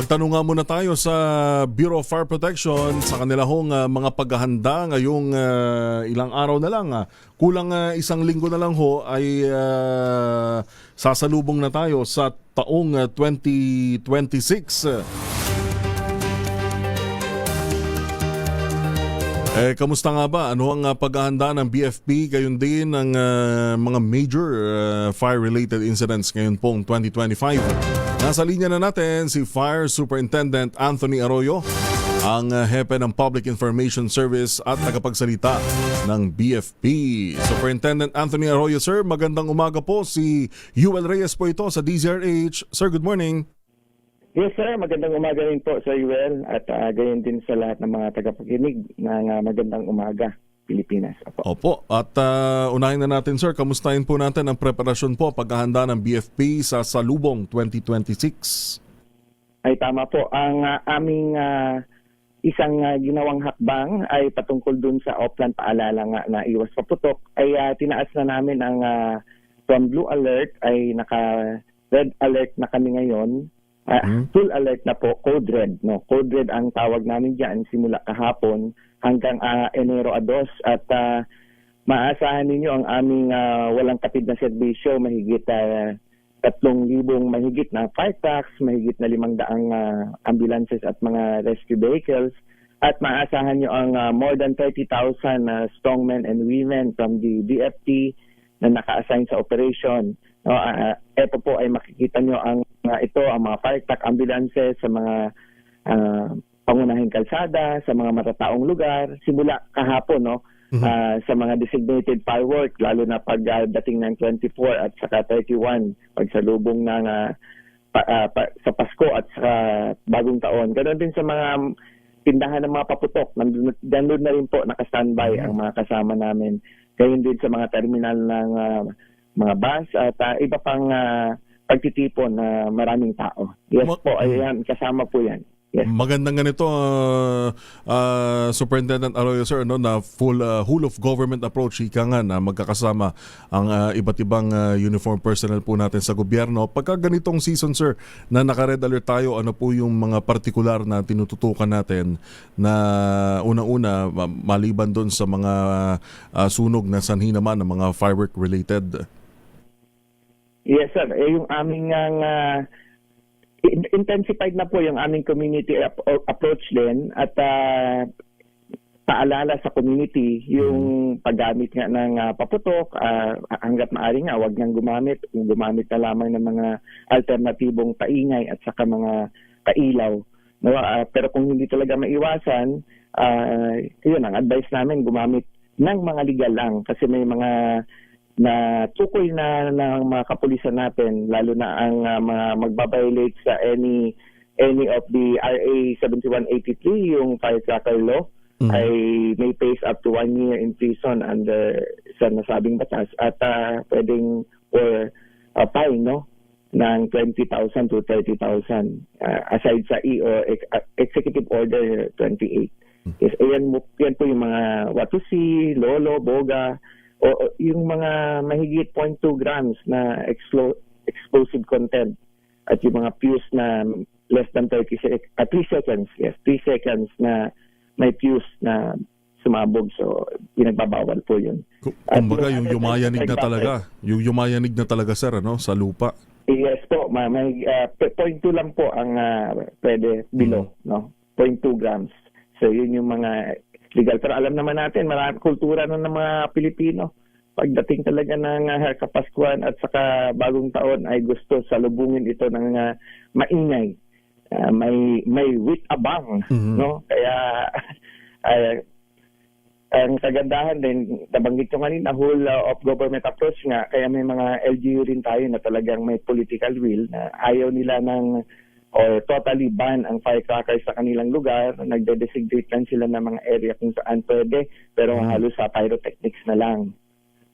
Magtanong nga muna tayo sa Bureau of Fire Protection sa kanila hong mga paghahanda ngayong ilang araw na lang. Kulang isang linggo na lang ho ay sasalubong na tayo sa taong 2026. Kamusta nga ba? Ano ang paghahanda ng BFP? Gayon din ang mga major fire-related incidents ngayon pong 2025. Nasa linya na natin si Fire Superintendent Anthony Arroyo, ang hepe ng Public Information Service at tagapagsalita ng BFP. Superintendent Anthony Arroyo, sir, magandang umaga po. Si Yuel Reyes po ito sa DZRH. Sir, good morning. Yes sir, magandang umaga rin po sa UL at gayon din sa lahat ng mga tagapakinig ng magandang umaga, Pilipinas. Opo. At unahin na natin sir, kamustahin po natin ang preparasyon po, paghahanda ng BFP sa Salubong 2026? Ay tama po, ang aming isang ginawang hakbang ay patungkol dun sa Oplan paalala nga na iwas paputok ay tinaas na namin ang from blue alert ay naka red alert na kami ngayon. Full alert na po, code red. No? Code red ang tawag namin dyan simula kahapon hanggang Enero 2 at maasahan ninyo ang aming walang kapid na serbisyo, mahigit 3,000 mahigit na fire trucks, mahigit na 500 ambulances at mga rescue vehicles at maasahan nyo ang more than 30,000 strongmen and women from the BFP na naka-assign sa operation. Ito po ay makikita nyo ang mga fire truck ambulances sa mga pangunahing kalsada, sa mga matataong lugar, simula kahapon sa mga designated firework, lalo na pagdating ng 24 at saka 31, pagsalubong ng sa Pasko at sa Bagong Taon. Ganon din sa mga tindahan ng mga paputok, nandun na rin po naka-standby ang mga kasama namin. Gayon din sa mga terminal ng mga bus at iba pang pagtitipon na maraming tao. Yes po, ayan, kasama po yan. Yes. Magandang ganito, Superintendent Arroyo, sir, na full whole of government approach, ika nga na magkakasama ang iba't ibang uniform personnel po natin sa gobyerno. Pagka ganitong season, sir, na naka-red alert tayo, ano po yung mga partikular na tinututukan natin na unang-una, maliban doon sa mga sunog na sanhi naman ng mga firework related? Yes, sir. Yung aming intensified na po yung aming community approach din at paalala sa community yung paggamit nga ng paputok hanggat maaari nga wag nang gumamit na lamang ng mga alternatibong paingay at saka mga kailaw. Pero kung hindi talaga maiwasan, yun ang advice namin, gumamit ng mga legal lang kasi may mga na tukoy na ng mga kapulisan natin, lalo na ang mga magbabiolate sa any of the RA 7183, yung firecracker law, ay may face up to 1 year in prison under sa nasabing batas at pwedeng or fine ng 20,000 to 30,000 aside sa Executive Order 28. Yes, yan po yung mga watusi, lolo, boga, o yung mga mahigit 0.2 grams na explosive content at yung mga fuse na less than 3 seconds, yes, 3 seconds na may fuse na sumabog, so pinagbabawal po yun. Kumbaga yung yumayanig na talaga, sir, sa lupa. Yes po, may 0.2 lang po ang pwede below, 0.2 grams. So yun yung mga legal. Pero alam naman natin, maraming kultura ng mga Pilipino. Pagdating talaga ng Kapaskuhan at saka Bagong Taon ay gusto salubungin ito ng maingay. May wit abang, Kaya ang kagandahan din, nabanggit ko kanina, whole of government approach nga, kaya may mga LGU rin tayo na talagang may political will na ayaw nila ng or totally ban ang firecrackers sa kanilang lugar, nagde-designate lang sila ng mga area kung saan pwede, pero halos sa pyrotechnics na lang.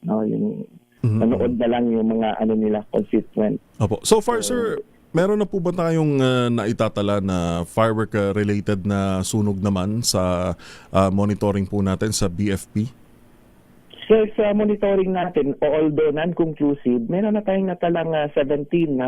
Yung manood na lang yung mga nila, constituent. Opo. So far, sir, meron na po ba tayong naitatala na firework-related na sunog naman sa monitoring po natin sa BFP? So sa monitoring natin, although non-conclusive, meron na tayong natalang 17 na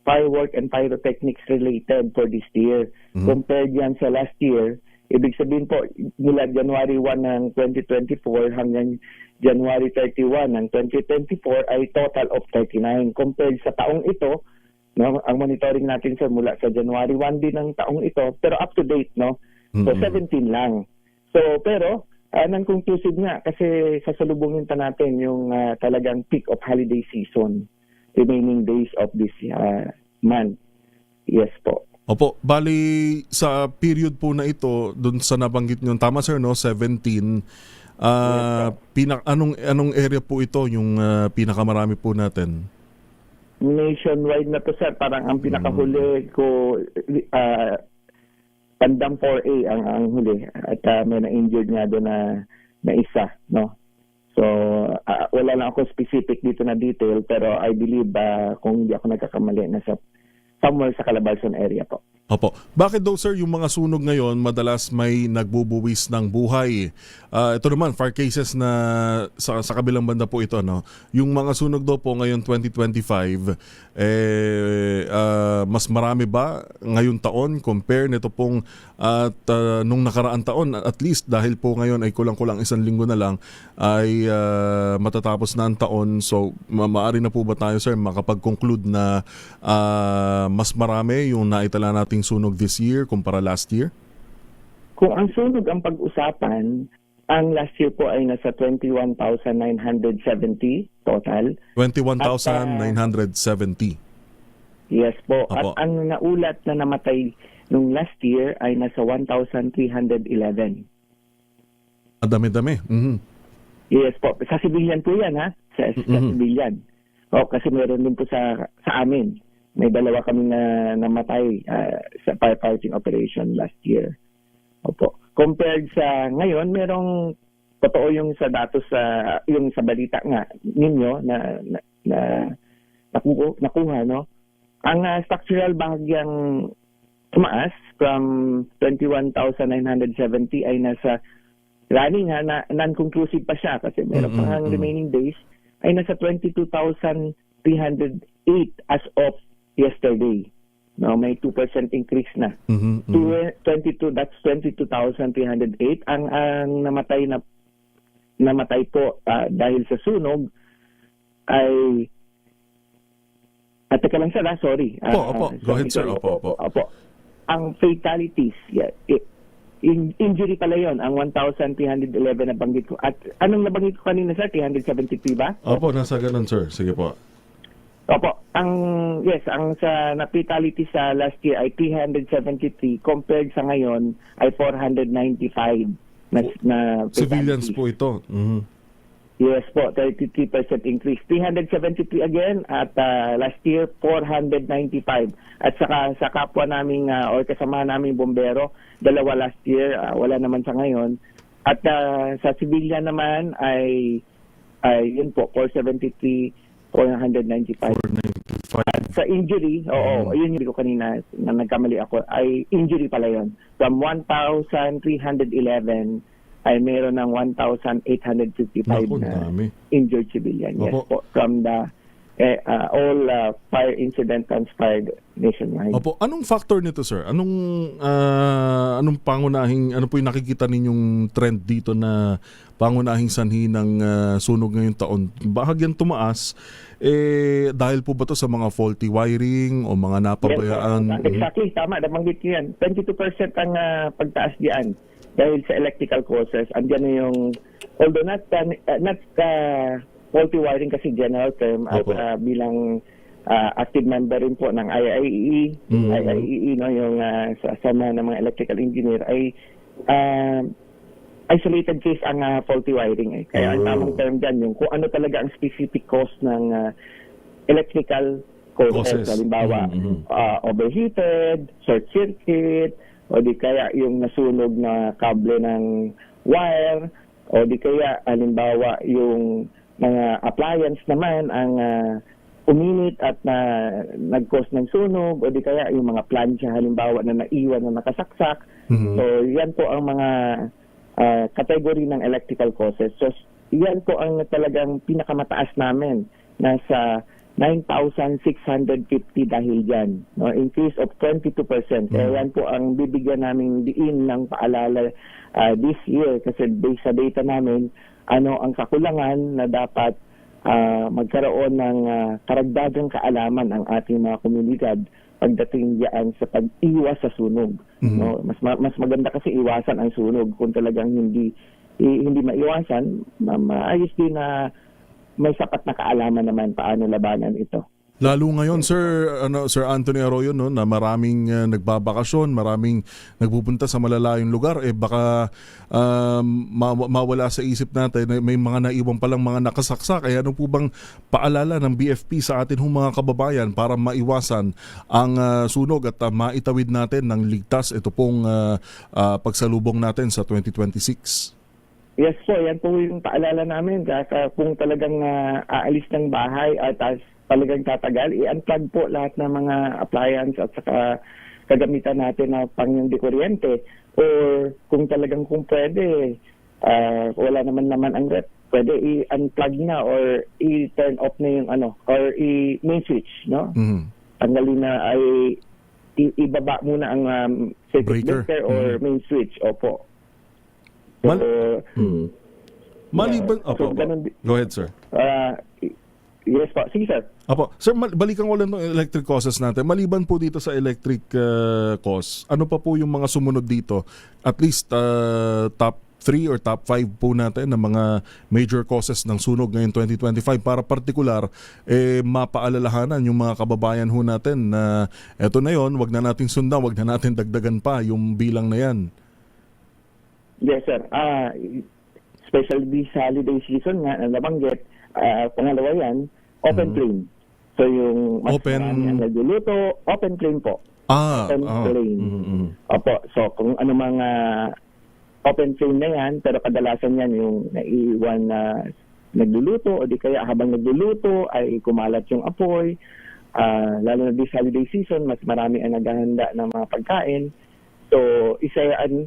firework and pyrotechnics related for this year. Compared yan sa last year, ibig sabihin po, mula January 1 ng 2024 hanggang January 31 ng 2024 ay total of 39. Compared sa taong ito, no, ang monitoring natin sir mula sa January 1 din ng taong ito, pero up to date, no? So 17 lang. So pero non-conclusive nga kasi sasalubungin pa natin yung talagang peak of holiday season, remaining days of this month. Yes po. Opo, bali sa period po na ito, dun sa nabanggit nyo, tama sir, no? 17. Anong area po ito yung pinakamarami po natin? Nationwide na to sir, parang ang pinakahuli ko Tandang 4A ang huli at may na-injured nga doon na isa, no? So wala lang ako specific dito na detail pero I believe kung hindi ako nagkakamali nasa somewhere sa Calabarzon area po. Opo. Bakit daw sir yung mga sunog ngayon madalas may nagbubuwis ng buhay? Ito naman fire cases na sa kabilang banda po ito, no. Yung mga sunog daw po ngayon 2025 mas marami ba ngayong taon compare nito pong at nung nakaraan taon, at least dahil po ngayon ay kulang-kulang 1 linggo na lang ay matatapos na ang taon. So maaari na po ba tayo sir makapag-conclude na mas marami yung naitala nating sunog this year kumpara last year? Kung ang sunog ang pag-usapan, ang last year po ay nasa 21,970 total. 21,970. Yes po. Opo. At ang naulat na namatay nung last year ay nasa 1,311. Dami-dami. Yes po. Sa civilian po yan ha. Sa civilian. O, kasi meron din po sa amin. May 2 kami na namatay sa firefighting operation last year. Opo. Compared sa ngayon, merong totoo yung sa datos yung sa balita nga ninyo na nakuha, no? Ang structural bahagyang tumaas from 21,970 ay nasa running na non-conclusive pa siya kasi meron pang remaining days ay nasa 22,308 as of yesterday. No, may 2% increase na. 22, that's 22,308 ang namatay po dahil sa sunog ay teka lang sir, sorry. Opo. Go ahead sir. Opo. Ang fatalities, injury pala yon, ang 1,311 na banggit ko. At anong nabanggit ko kanina sir? 373 ba? Opo, nasa ganun sir. Sige po. Opo, ang sa fatality sa last year ay 373 compared sa ngayon ay 495 na Civilians po ito. Yes po, 33% increase. 373 again at last year 495. At saka sa kapwa naming or kasama naming bombero, 2 last year, wala naman sa ngayon. At sa civilian naman ay yun po 473 495. At sa injury, yun yung ko kanina na nagkamali ako, ay injury pala yun. From 1,311 ay meron ng 1,855 na injured civilian. Yes po, from the all fire incident transpired nationwide. Opo, anong factor nito sir? Anong pangunahing, ano po yung nakikita ninyong trend dito na pangunahing sanhi ng sunog ngayong taon? Bahagyan tumaas, dahil po ba to sa mga faulty wiring o mga napabayaan? Yes, exactly, tama, nabanggit ko yan. 22% ang pagtaas diyan dahil sa electrical causes. Andiyan na yung, although not faulty wiring kasi general term, bilang active member rin po ng IIEE, no, yung sama ng mga electrical engineer ay isolated case ang faulty wiring. Kaya ang tamang term dyan yung kung ano talaga ang specific cause ng electrical causes. Halimbawa, overheated, short circuit, o di kaya yung nasunog na kable ng wire, o di kaya halimbawa yung mga appliance naman ang uminit at nag-cause ng sunog, o di kaya yung mga plancha halimbawa na naiwan na nakasaksak. So yan po ang mga category ng electrical causes. So yan po ang talagang pinakamataas namin. Nasa 9,650 dahil dyan. No? Increase of 22%. Kaya yan po ang bibigyan namin diin ng paalala this year kasi based sa data namin, ano ang kakulangan na dapat magkaroon ng karagdagang kaalaman ang ating mga komunidad pagdating diyan sa pag-iwas sa sunog. No? Mas maganda kasi iwasan ang sunog kung talagang hindi maiwasan, maayos din na may sapat na kaalaman naman paano labanan ito. Lalo ngayon, Sir Anthony Arroyo, no, na maraming nagbabakasyon, maraming nagpupunta sa malalayong lugar, baka mawala sa isip natin na may mga naiwang palang mga nakasaksak. Kaya ano po bang paalala ng BFP sa atin mga kababayan para maiwasan ang sunog at maitawid natin ng ligtas ito pong pagsalubong natin sa 2026? Yes po, yan po yung paalala namin. Kung talagang aalis ng bahay at talagang tatagal, i-unplug po lahat ng mga appliance at saka kagamitan natin na pang-yung kuryente. Or kung pwede, wala naman ang rep, pwede i-unplug na or i-turn off na yung or i-main switch, no? Tanggalin na ay ibaba muna ang circuit breaker or main switch. Opo. Maliban, go ahead, sir. Yes po, sige sir. Sir, balikan ko lang ng electric causes natin. Maliban po dito sa electric cause, ano pa po yung mga sumunod dito? At least top 3 or top 5 po natin ng mga major causes ng sunog ngayon 2025 para partikular mapaalalahanan yung mga kababayan ho natin na eto na yon, wag na nating sundan, wag na natin dagdagan pa yung bilang na yan. Yes, sir. Especially this holiday season nga, nabanggit, pangalawa yan, open flame. So yung mas marami ang nagluluto, open flame po. Open flame. Opo. So kung ano mga open flame na yan, pero kadalasan yan yung naiiwan na nagluluto o di kaya habang nagluluto ay kumalat yung apoy. Lalo na this holiday season, mas marami ang naghahanda ng mga pagkain. So,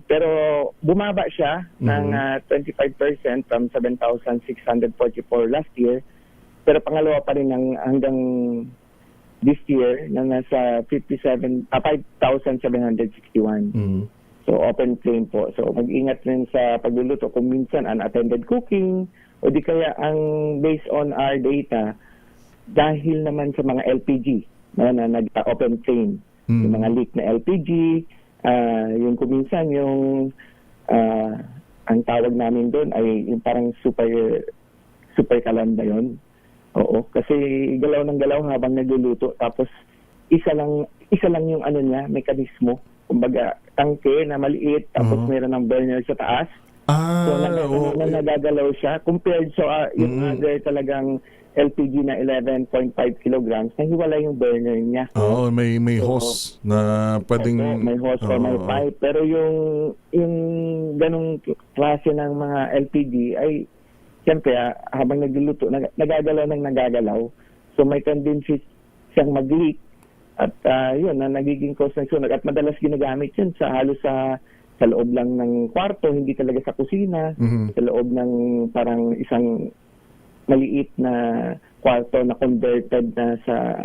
pero bumaba siya ng 25% from 7,644 last year. Pero pangalawa pa rin hanggang this year na nasa 5,761. So, open flame po. So, mag-ingat rin sa pagluluto kung minsan unattended cooking o di kaya ang based on our data dahil naman sa mga LPG na nag-open flame. Yung mga leak na LPG, yung kuminsan yung ang tawag namin doon ay yung parang super kalanda yon. Oo, kasi galaw ng galaw habang nagluluto tapos isa lang yung mekanismo, kumbaga tangke na maliit tapos meron ng burner sa taas. So nagagalaw siya compared sa yung other talagang LPG na 11.5 kilograms, nahiwalay yung burner niya. May hose na pwedeng... may hose or may pipe. Pero yung ganong klase ng mga LPG ay, siyempre, habang nagluluto, nagagalaw. So may tendency siyang mag-leak. At yun, nagiging cause ng sunog. At madalas ginagamit yun halos sa loob lang ng kwarto, hindi talaga sa kusina. Sa loob ng parang isang maliit na kwarto na converted na sa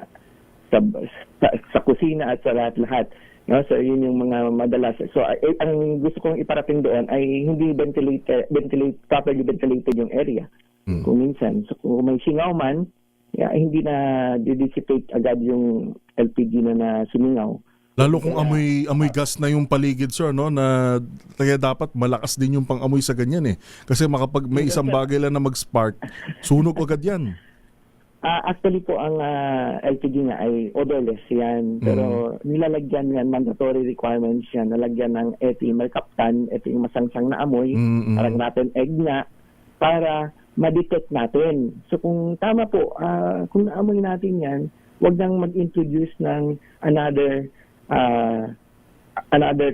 kusina at sa lahat-lahat. No? So, yun yung mga madalas. So, ang gusto kong iparating doon ay hindi properly ventilated yung area. Kung minsan. So, kung may singaw man, hindi na dissipate agad yung LPG na sumingaw. Lalo kung amoy gas na yung paligid, sir, no, na kaya dapat malakas din yung pang-amoy sa ganyan Kasi makapag may isang bagay lang na mag-spark, sunog agad yan. Actually po ang LPG nga ay odorless yan, pero nilalagyan yan, mandatory requirements yan, nalagyan ng ethyl mercaptan, ito yung masangsang na amoy, parang natin egg na, para ma-detect natin. So kung tama po, kung naamoy natin yan, wag nang mag-introduce ng another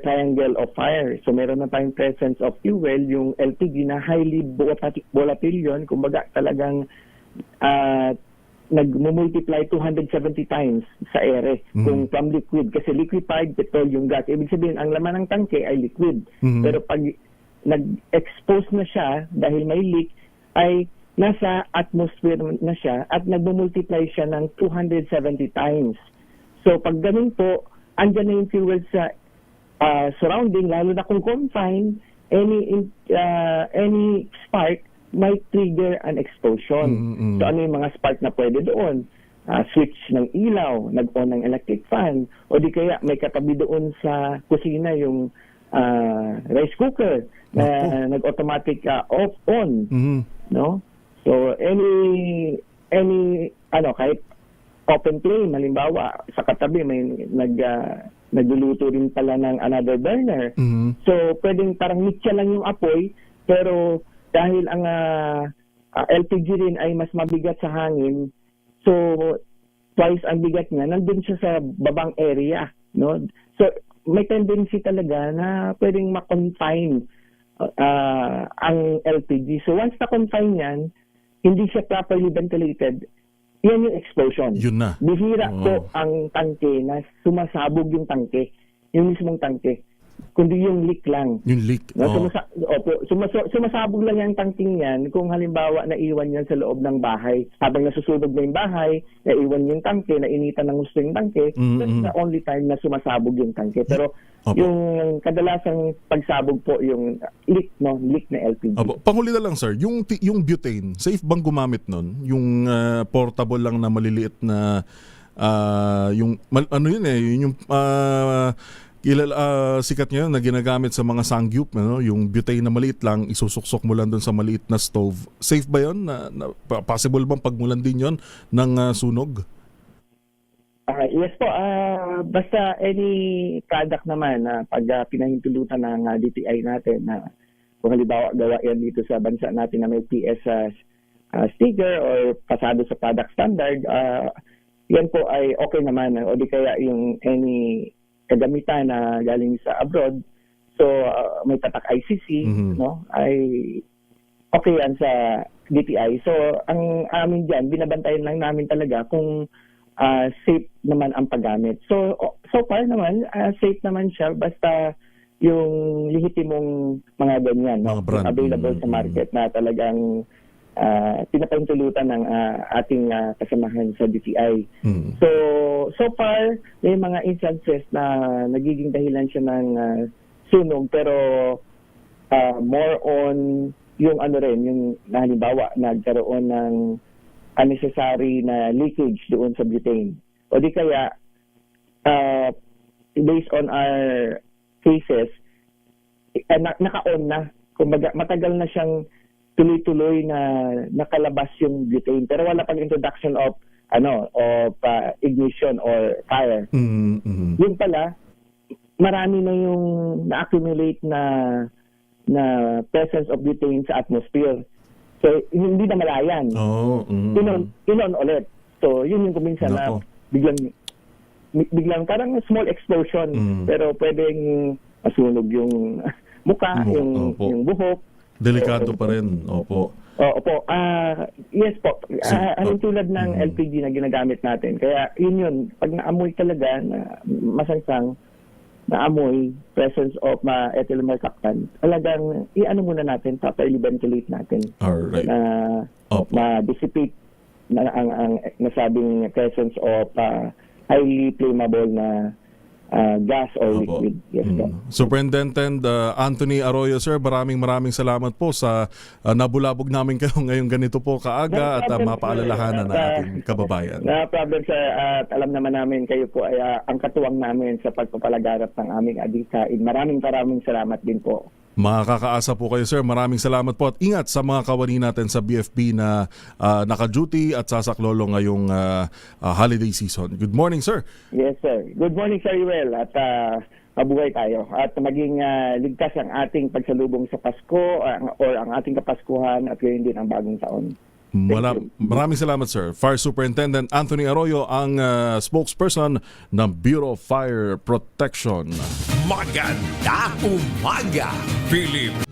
triangle of fire. So meron na tayong presence of fuel, yung LPG na highly volatile yun, kumbaga talagang nag-multiply 270 times sa ere kung from liquid. Kasi liquefied petroleum gas. Ibig sabihin, ang laman ng tangke ay liquid. Pero pag nag-expose na siya dahil may leak, ay nasa atmosphere na siya at nagmumultiply siya ng 270 times. So pag ganun po, andyan na yung fuel sa surrounding, lalo na kung confined, any spark might trigger an explosion. Mm-mm. So ano yung mga spark na pwede doon? Switch ng ilaw, nag-on ng electric fan, o di kaya may katabi doon sa kusina yung rice cooker na nag-automatic off-on. Mhm. No? So any kahit open flame, halimbawa sa katabi may nagluluto rin pala ng another burner. Mhm. So pwedeng parang mitya lang yung apoy, pero dahil ang LPG rin ay mas mabigat sa hangin, so twice ang bigat niya, nandun siya sa babang area, no? So may tendency talaga na pwedeng ma-confine ang LPG. So once na-confine yan, hindi siya properly ventilated, yan yung explosion. Yun na. Bihira Oo. po ang tangke na sumasabog yung tangke, yung mismong tangke, kundi yung leak lang. Yung leak. No, Oo. sumasabog lang yung tangking yan kung halimbawa naiwan yan sa loob ng bahay. Habang nasusunog na yung bahay, naiwan yung tangke, nainitan ng gusto yung tangke, that's the only time na sumasabog yung tangke. Pero Opo. yung kadalasang pagsabog po yung leak na LPG. Apo, panghuli na lang sir, yung butane, safe bang gumamit nun? Yung portable lang na maliliit na sikat ngayon na ginagamit sa mga sangyup, no? Yung butane na maliit lang, isusuksok mo lang dun sa maliit na stove. Safe ba yun? Possible bang pagmulan din yon ng sunog? Yes po, basta any product naman na pag pinahintulutan ng DTI natin na kung halimbawa gawa yan dito sa bansa natin na may PS sticker or pasado sa product standard, yan po ay okay naman. O di kaya yung any kagamitan na galing sa abroad, so may tatak ICC, no, ay okay yan sa DTI. So ang amin dyan, binabantayan lang namin talaga kung safe naman ang paggamit. So far naman, safe naman siya basta yung lehitimong mga ganyan, no? Mga brand. Available sa market na talagang pinapahintulutan ng ating kasamahan sa DTI. So far, may mga instances na nagiging dahilan siya ng sunog, pero more on yung yung halimbawa, nagkaroon ng unnecessary na leakage doon sa butane. O di kaya, based on our cases, naka-on na. Kumbaga, matagal na siyang tuloy-tuloy na nakalabas yung butane, pero wala pang introduction of ignition or fire. Yun pala, marami na yung na-accumulate na presence of butane sa atmosphere. So, hindi na malayan. Inon ulit. So, yun yung kuminsan na Nako. biglang parang small explosion, pero pwedeng masunog yung mukha, Opo. yung buhok. Delikado pa rin. Opo. Opo. Yes po. Anong tulad ng LPG na ginagamit natin. Kaya yun. Pag naamoy talaga, na masangsang, naamoy, presence of ethyl mercaptan, talagang i-ano muna natin, properly ventilate natin. Alright. Na Opo. ma-dissipate na ang nasabing presence of highly flammable na gas or Opo. liquid. Yes po. Superintendent Anthony Arroyo, sir, maraming salamat po sa nabulabog namin kayo ngayong ganito po kaaga at mapaalalahanan na ating kababayan. No problem, sir. At alam naman namin kayo po ay ang katuwang namin sa pagpapalaganap ng aming adikain. Maraming salamat din po. Makakaasa po kayo, sir. Maraming salamat po at ingat sa mga kawani natin sa BFP na naka-duty at sasaklolo ngayong holiday season. Good morning, sir. Yes, sir. Good morning, Sir Yuel. At mabuhay tayo. At maging ligtas ang ating pagsalubong sa Pasko or ang ating Kapaskuhan at gayon din ang bagong taon. Maraming salamat, sir. Fire Superintendent Anthony Arroyo, ang spokesperson ng Bureau of Fire Protection. Magandang umaga, Philippines!